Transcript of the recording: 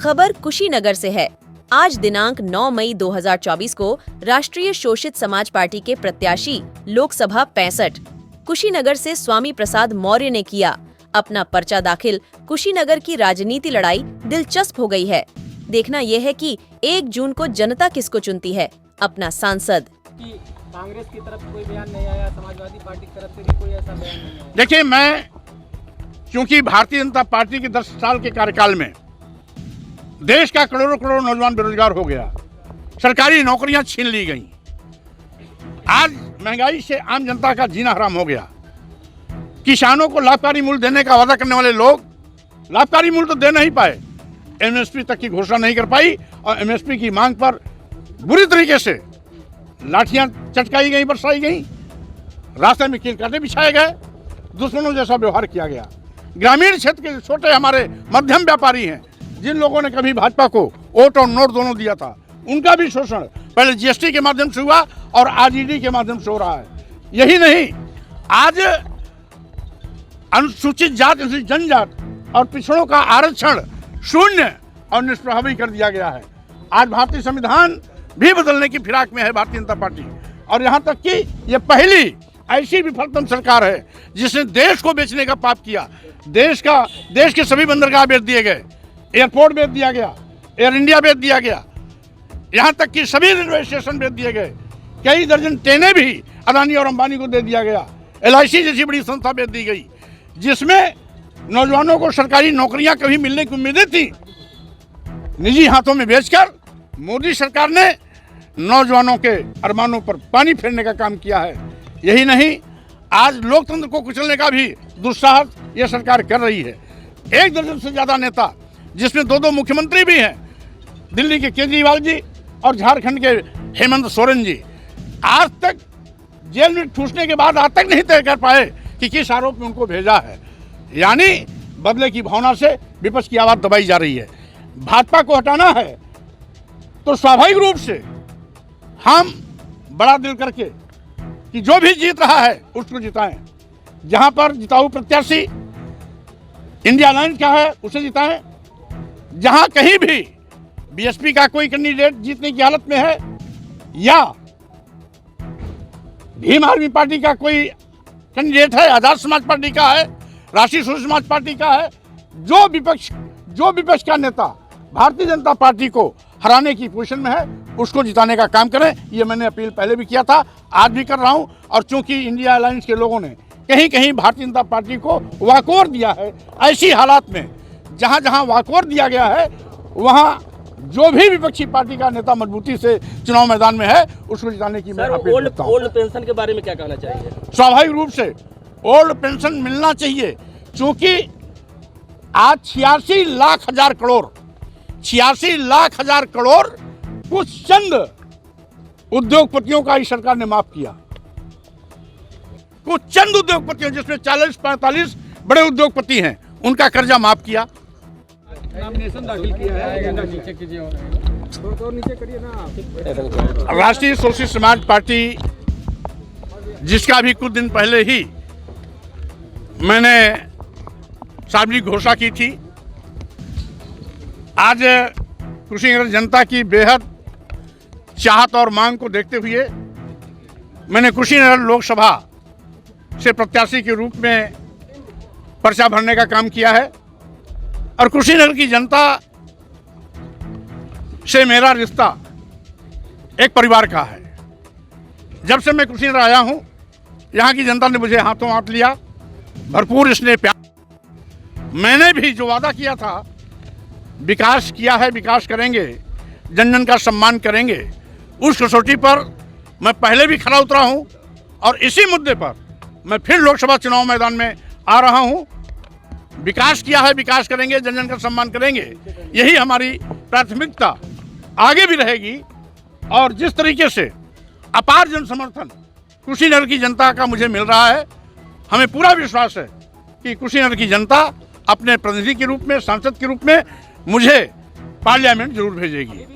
खबर कुशीनगर से है। आज दिनांक 9 मई 2024 को राष्ट्रीय शोषित समाज पार्टी के प्रत्याशी लोकसभा 65 कुशीनगर से स्वामी प्रसाद मौर्य ने किया अपना पर्चा दाखिल। कुशीनगर की राजनीति लड़ाई दिलचस्प हो गई है। देखना यह है कि 1 जून को जनता किसको चुनती है अपना सांसद। कांग्रेस की तरफ कोई बयान नहीं आया, समाजवादी पार्टी की तरफ से भी कोई ऐसा बयान नहीं आया। देखिए, मैं क्योंकि भारतीय जनता पार्टी के 10 साल के कार्यकाल में देश का करोड़ों करोड़ नौजवान बेरोजगार हो गया, सरकारी नौकरियां छीन ली गईं, आज महंगाई से आम जनता का जीना हराम हो गया, किसानों को लाभकारी मूल्य देने का वादा करने वाले लोग लाभकारी मूल्य तो दे नहीं पाए, एमएसपी तक की घोषणा नहीं कर पाई और एमएसपी की मांग पर बुरी तरीके से लाठियां चटकाई गई, बरसाई गई, रास्ते में कील कांटे बिछाए गए, दुश्मनों जैसा व्यवहार किया गया। ग्रामीण क्षेत्र के छोटे हमारे मध्यम व्यापारी हैं, जिन लोगों ने कभी भाजपा को वोट और नोट दोनों दिया था, उनका भी शोषण पहले जीएसटी के माध्यम से हुआ और आज ईडी के माध्यम से हो रहा है। यही नहीं, आज अनुसूचित जाति, जनजाति और पिछड़ों का आरक्षण शून्य और निष्प्रभावी कर दिया गया है। आज भारतीय संविधान भी बदलने की फिराक में है भारतीय जनता पार्टी, और यहाँ तक कि ये पहली ऐसी विफलतम सरकार है जिसने देश को बेचने का पाप किया। देश के सभी बंदरगाह बेच दिए गए, एयरपोर्ट बेच दिया गया, एयर इंडिया बेच दिया गया, यहाँ तक कि सभी रेलवे स्टेशन बेच दिए गए, कई दर्जन ट्रेनें भी अदानी और अंबानी को दे दिया गया, LIC जैसी बड़ी संस्था बेच दी गई, जिसमें नौजवानों को सरकारी नौकरियां कभी मिलने की उम्मीदें थी, निजी हाथों में बेचकर मोदी सरकार ने नौजवानों के अरमानों पर पानी फेरने का काम किया है। यही नहीं, आज लोकतंत्र को कुचलने का भी दुस्साहस यह सरकार कर रही है। 1 दर्जन से ज्यादा नेता, जिसमें 2 मुख्यमंत्री भी हैं, दिल्ली के केजरीवाल जी और झारखंड के हेमंत सोरेन जी, आज तक जेल में ठूसने के बाद आज तक नहीं तय कर पाए कि किस आरोप में उनको भेजा है। यानी बदले की भावना से विपक्ष की आवाज दबाई जा रही है। भाजपा को हटाना है तो स्वाभाविक रूप से हम बड़ा दिल करके कि जो भी जीत रहा है उसको जिताएं। जहां पर जिताऊ प्रत्याशी इंडिया अलायंस का है उसे जिताएं। जहां कहीं भी बीएसपी का कोई कैंडिडेट जीतने की हालत में है या भीम आर्मी पार्टी का कोई कैंडिडेट है, आजाद समाज पार्टी का है, राष्ट्रीय स्वतंत्र समाज पार्टी का है, जो विपक्ष का नेता भारतीय जनता पार्टी को हराने की पोजीशन में है उसको जिताने का काम करें। ये मैंने अपील पहले भी किया था, आज भी कर रहा हूं। और चूंकि इंडिया अलायंस के लोगों ने कहीं कहीं भारतीय जनता पार्टी को वाकओवर दिया है, ऐसी हालात में जहां जहां वाकओवर दिया गया है वहां जो भी विपक्षी पार्टी का नेता मजबूती से चुनाव मैदान में है उसको जिताने की मैं अपील करता हूं। ओल्ड पेंशन के बारे में क्या कहना चाहिए? स्वाभाविक रूप से ओल्ड पेंशन मिलना चाहिए, क्योंकि आज 86 लाख हजार करोड़ कुछ चंद उद्योगपतियों का इस सरकार ने माफ किया। कुछ चंद उद्योगपतियों, जिसमें 40-45 बड़े उद्योगपति हैं, उनका कर्जा माफ किया। नॉमिनेशन दाखिल किया है, नीचे कीजिए और नीचे करिए ना। राष्ट्रीय शोषित समाज पार्टी, जिसका भी कुछ दिन पहले ही मैंने सार्वजनिक घोषणा की थी, आज कुशीनगर जनता की बेहद चाहत और मांग को देखते हुए मैंने कुशीनगर लोकसभा से प्रत्याशी के रूप में पर्चा भरने का काम किया है। और कुशीनगर की जनता से मेरा रिश्ता एक परिवार का है। जब से मैं कुशीनगर आया हूं, यहाँ की जनता ने मुझे हाथों हाथ लिया, भरपूर स्नेह प्यार। मैंने भी जो वादा किया था, विकास किया है, विकास करेंगे, जन जन का सम्मान करेंगे, उस कसौटी पर मैं पहले भी खरा उतरा हूं और इसी मुद्दे पर मैं फिर लोकसभा चुनाव मैदान में आ रहा हूं। विकास किया है, विकास करेंगे, जन जन का सम्मान करेंगे, यही हमारी प्राथमिकता आगे भी रहेगी। और जिस तरीके से अपार जन समर्थन कुशीनगर की जनता का मुझे मिल रहा है, हमें पूरा विश्वास है कि कुशीनगर की जनता अपने प्रतिनिधि के रूप में, सांसद के रूप में मुझे पार्लियामेंट जरूर भेजेगी।